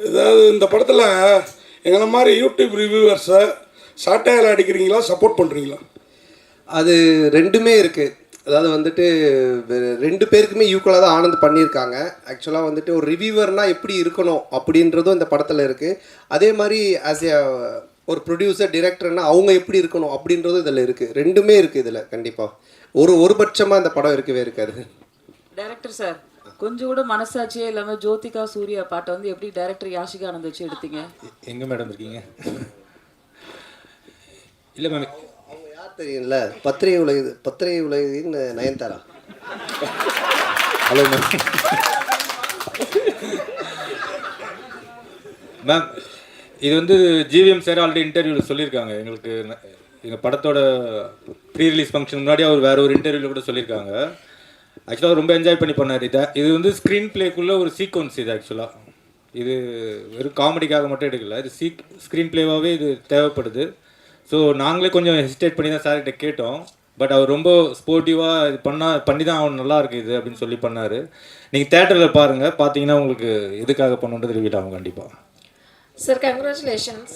அதாவது இந்த படத்தில் எங்களை மாதிரி யூடியூப் ரிவ்யூவர்ஸை சாட்டையால் அடிக்கிறீங்களா, சப்போர்ட் பண்ணுறீங்களா? அது ரெண்டுமே இருக்குது. அதாவது வந்துட்டு ரெண்டு பேருக்குமே ஈக்குவலாக தான் ஆனந்த் பண்ணியிருக்காங்க. ஆக்சுவலாக வந்துட்டு ஒரு ரிவ்யூவர்னால் எப்படி இருக்கணும் அப்படின்றதும் இந்த படத்தில் இருக்குது. அதே மாதிரி ஆஸ் ஏ ஒரு ப்ரொடியூசர் டிரெக்டர்னால் அவங்க எப்படி இருக்கணும் அப்படின்றதும் இதில் இருக்குது. ரெண்டுமே இருக்குது இதில். கண்டிப்பாக ஒரு பட்சமாக இந்த படம் இருக்கவே இருக்காது. டைரக்டர் சார், கொஞ்சம் கூட மனசாட்சியே இல்லாமல் ஜோதிகா சூர்யா பாட்டை வந்து எப்படி டைரக்டர் யாஷிகா ஆனந்த் வச்சு எடுத்தீங்க? எங்கே மேடம் இருக்கீங்க? இல்லை மேம், அவங்க யார் தெரியும்ல, பத்திரிகை உலகின் நயன்தாரா. Hello ma'am. மேம், இது வந்து ஜிவிஎம் சார் ஆல்ரெடி இன்டர்வியூவில் சொல்லியிருக்காங்க. எங்கள் படத்தோட ப்ரீ ரிலீஸ் ஃபங்க்ஷன் முன்னாடி அவர் வேறு ஒரு இன்டர்வியூவில் கூட சொல்லியிருக்காங்க. ஆக்சுவலாக ரொம்ப என்ஜாய் பண்ணி பண்ணார். இது வந்து ஸ்க்ரீன் பிளேக்குள்ளே ஒரு சீக்வன்ஸ். இது ஆக்சுவலாக இது வெறும் காமெடிக்காக மட்டும் எடுக்கல, இது ஸ்க்ரீன் பிளேவாகவே இது தேவைப்படுது. ஸோ நாங்களே கொஞ்சம் ஹெசிடேட் பண்ணி தான் சார்கிட்ட கேட்டோம். பட் அவர் ரொம்ப ஸ்போர்ட்டிவாக இது பண்ணி தான் அவன் நல்லா இருக்குது இது அப்படின்னு சொல்லி பண்ணார். நீங்கள் தேட்டரில் பாருங்கள், பார்த்தீங்கன்னா உங்களுக்கு எதுக்காக பண்ணுன்றது ரிவீல் ஆகும் கண்டிப்பாக. Sir, congratulations.